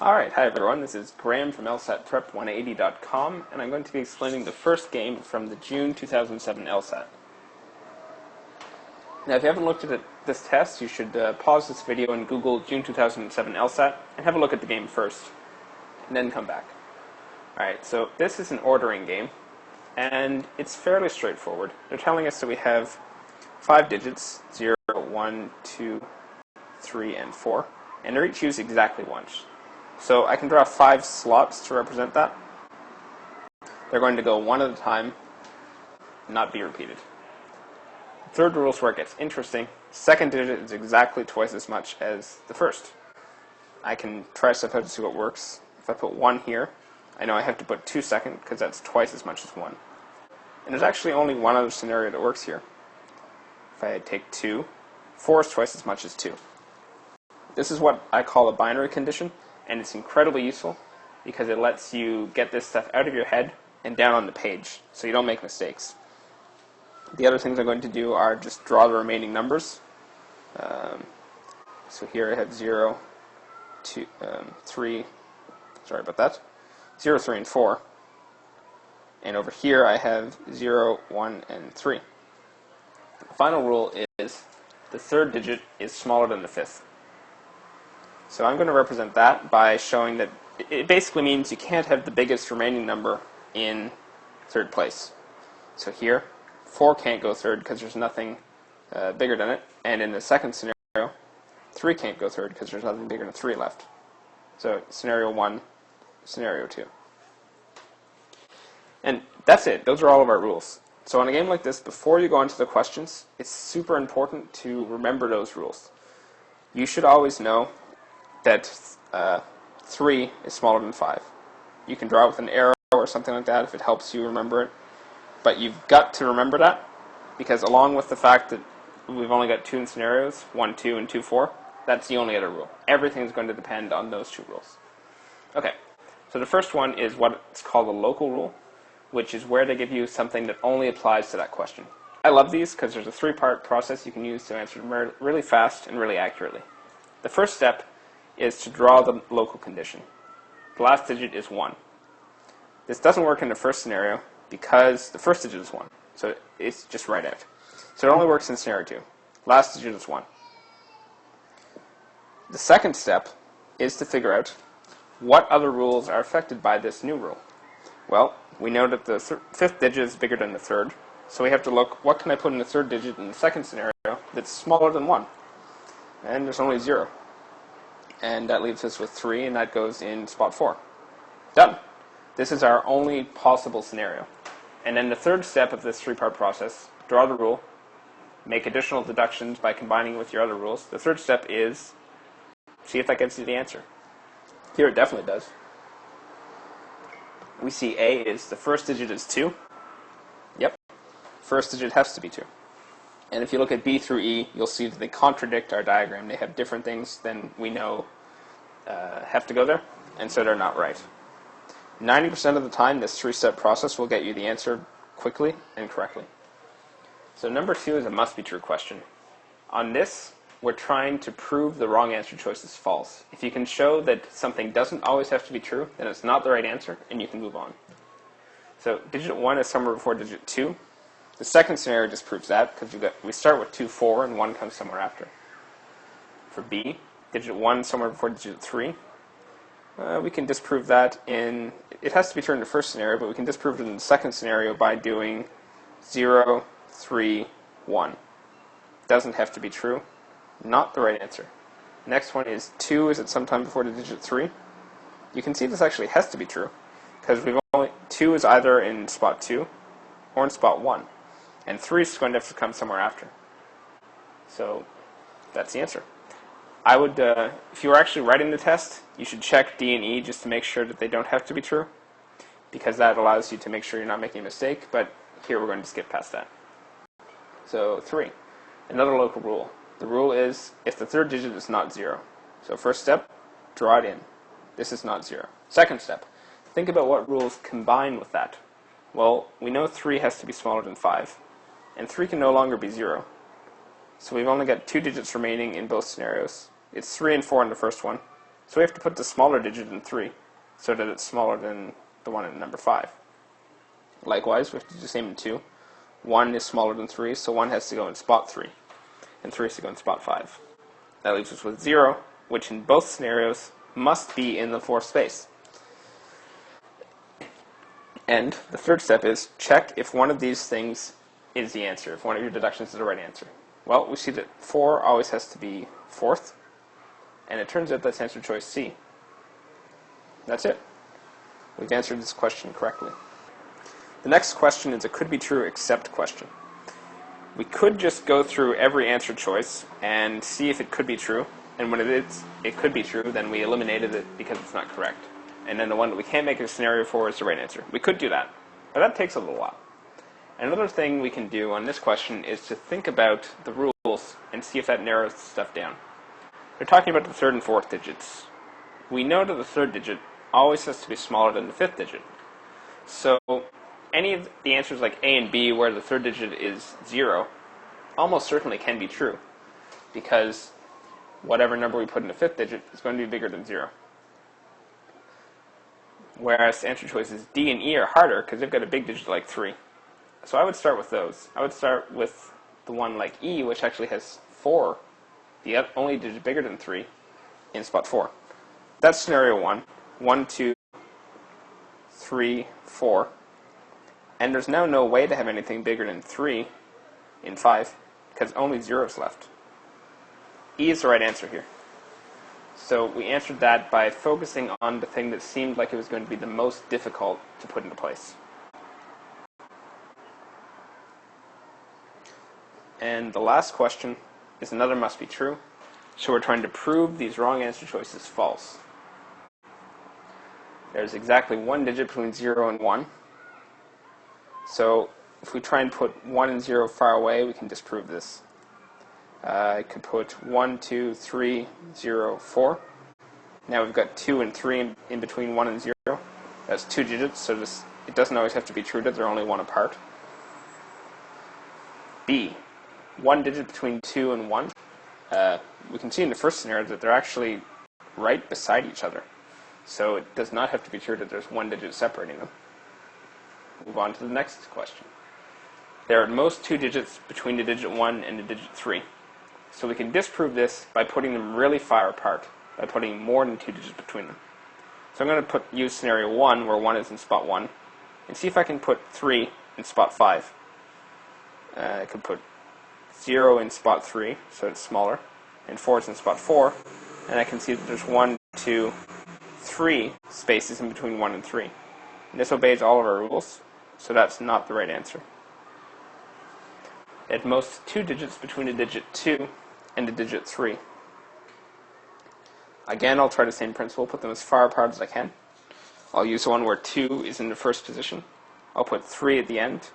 Alright, hi everyone, this is Graham from LSATPrep180.com, and I'm going to be explaining the first game from the June 2007 LSAT. Now, if you haven't looked at this test, you should pause this video and Google June 2007 LSAT and have a look at the game first, and then come back. Alright, so this is an ordering game, and it's fairly straightforward. They're telling us that we have 5 digits, 0, 1, 2, 3, and 4, and they're each used exactly once. So I can draw 5 slots to represent that. They're going to go one at a time, not be repeated. Third rule is where it gets interesting. Second digit is exactly twice as much as the first. I can try stuff out to see what works. If I put 1 here, I know I have to put 2 second because that's twice as much as 1. And there's actually only one other scenario that works here. If I take 2, 4 is twice as much as 2. This is what I call a binary condition. And it's incredibly useful because it lets you get this stuff out of your head and down on the page so you don't make mistakes. The other things I'm going to do are just draw the remaining numbers. So here I have 0, 2, 3, sorry about that, 0, 3, and 4. And over here I have 0, 1, and 3. The final rule is the third digit is smaller than the fifth. So I'm going to represent that by showing that it basically means you can't have the biggest remaining number in third place. So here, 4 can't go third because there's nothing bigger than it. And in the second scenario, 3 can't go third because there's nothing bigger than 3 left. So scenario 1, scenario 2. And that's it. Those are all of our rules. So on a game like this, before you go into the questions, it's super important to remember those rules. You should always know that 3 is smaller than 5. You can draw it with an arrow or something like that if it helps you remember it. But you've got to remember that because along with the fact that we've only got 2 scenarios, 1, 2, and 2, 4, that's the only other rule. Everything's going to depend on those 2 rules. Okay, so the first one is what's called a local rule, which is where they give you something that only applies to that question. I love these because there's a 3-part process you can use to answer them really fast and really accurately. The first step is to draw the local condition. The last digit is 1. This doesn't work in the first scenario because the first digit is 1. So it's just right out. So it only works in scenario 2. Last digit is 1. The second step is to figure out what other rules are affected by this new rule. Well, we know that the fifth digit is bigger than the third. So we have to look, what can I put in the third digit in the second scenario that's smaller than 1? And there's only 0. And that leaves us with 3, and that goes in spot 4. Done. This is our only possible scenario. And then the third step of this 3-part process, draw the rule, make additional deductions by combining with your other rules. The third step is see if that gets you the answer. Here it definitely does. We see A is the first digit is 2. Yep. First digit has to be 2. And if you look at B through E, you'll see that they contradict our diagram. They have different things than we know have to go there, and so they're not right. 90% of the time, this 3-step process will get you the answer quickly and correctly. So number 2 is a must-be-true question. On this, we're trying to prove the wrong answer choice is false. If you can show that something doesn't always have to be true, then it's not the right answer, and you can move on. So digit 1 is somewhere before digit 2. The second scenario just proves that, because we start with 2, 4, and 1 comes somewhere after. For B, digit 1 somewhere before digit 3. We can disprove that in, it has to be true in the first scenario, but we can disprove it in the second scenario by doing 0, 3, 1. Doesn't have to be true. Not the right answer. Next one is 2 is at some time before the digit 3. You can see this actually has to be true, because 2 is either in spot 2 or in spot 1. And 3 is going to have to come somewhere after. So that's the answer. I would, if you were actually writing the test, you should check D and E just to make sure that they don't have to be true, because that allows you to make sure you're not making a mistake, but here we're going to skip past that. So 3, another local rule. The rule is if the third digit is not 0. So first step, draw it in. This is not 0. Second step, think about what rules combine with that. Well, we know 3 has to be smaller than 5, and 3 can no longer be 0. So we've only got 2 digits remaining in both scenarios. It's 3 and 4 in the first one, So we have to put the smaller digit in 3 so that it's smaller than the one in number 5. Likewise, we have to do the same in 2. 1 is smaller than 3, so 1 has to go in spot 3, and 3 has to go in spot 5. That leaves us with 0, which in both scenarios must be in the 4th space. And the third step is check if one of these things is the answer, if one of your deductions is the right answer. Well, we see that 4 always has to be 4th, and it turns out that's answer choice C. That's it. We've answered this question correctly. The next question is a could be true except question. We could just go through every answer choice and see if it could be true, and when it could be true, then we eliminated it because it's not correct. And then the one that we can't make a scenario for is the right answer. We could do that, but that takes a little while. Another thing we can do on this question is to think about the rules and see if that narrows stuff down. We're talking about the 3rd and 4th digits. We know that the 3rd digit always has to be smaller than the 5th digit. So any of the answers like A and B where the 3rd digit is 0 almost certainly can be true, because whatever number we put in the 5th digit is going to be bigger than 0. Whereas the answer choices D and E are harder because they've got a big digit like 3. So I would start with those. I would start with the one like E, which actually has 4, the only digit bigger than 3, in spot 4. That's scenario 1. 1, 2, 3, 4. And there's now no way to have anything bigger than 3 in 5, because only 0 is left. E is the right answer here. So we answered that by focusing on the thing that seemed like it was going to be the most difficult to put into place. And the last question is another must be true. So we're trying to prove these wrong answer choices false. There's exactly one digit between 0 and 1. So if we try and put 1 and 0 far away, we can disprove this. I could put 1, 2, 3, 0, 4. Now we've got 2 and 3 in between 1 and 0. That's 2 digits, so it doesn't always have to be true that they're only 1 apart. B, 1 digit between 2 and 1. We can see in the first scenario that they're actually right beside each other. So it does not have to be true that there's 1 digit separating them. Move on to the next question. There are at most 2 digits between the digit 1 and the digit 3. So we can disprove this by putting them really far apart, by putting more than 2 digits between them. So I'm going to use scenario 1, where 1 is in spot 1, and see if I can put 3 in spot 5. I could put 0 in spot 3, so it's smaller, and 4 is in spot 4, and I can see that there's 1, 2, 3 spaces in between 1 and 3. And this obeys all of our rules, so that's not the right answer. At most 2 digits between the digit 2 and the digit 3. Again, I'll try the same principle, put them as far apart as I can. I'll use one where 2 is in the first position. I'll put 3 at the end,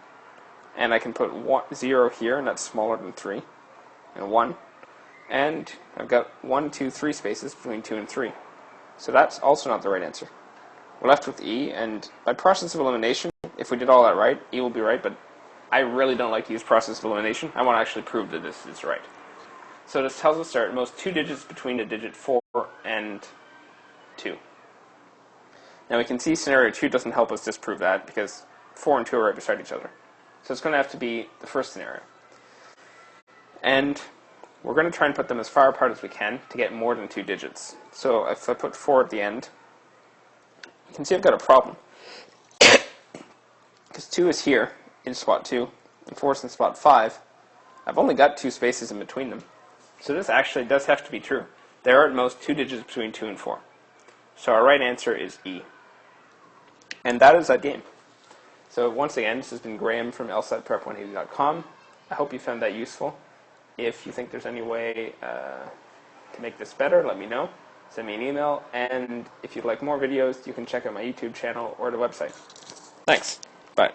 and I can put 0 here, and that's smaller than 3, and 1. And I've got 1, 2, 3 spaces between 2 and 3. So that's also not the right answer. We're left with E, and by process of elimination, if we did all that right, E will be right, but I really don't like to use process of elimination. I want to actually prove that this is right. So this tells us there are at most 2 digits between the digit 4 and 2. Now we can see scenario 2 doesn't help us disprove that because 4 and 2 are right beside each other. So it's going to have to be the first scenario. And we're going to try and put them as far apart as we can to get more than 2 digits. So if I put 4 at the end, you can see I've got a problem. Because 2 is here in spot 2, and 4 is in spot 5. I've only got 2 spaces in between them. So this actually does have to be true. There are at most 2 digits between 2 and 4. So our right answer is E. And that is that game. So once again, this has been Graham from lsatprep180.com. I hope you found that useful. If you think there's any way to make this better, let me know. Send me an email. And if you'd like more videos, you can check out my YouTube channel or the website. Thanks. Bye.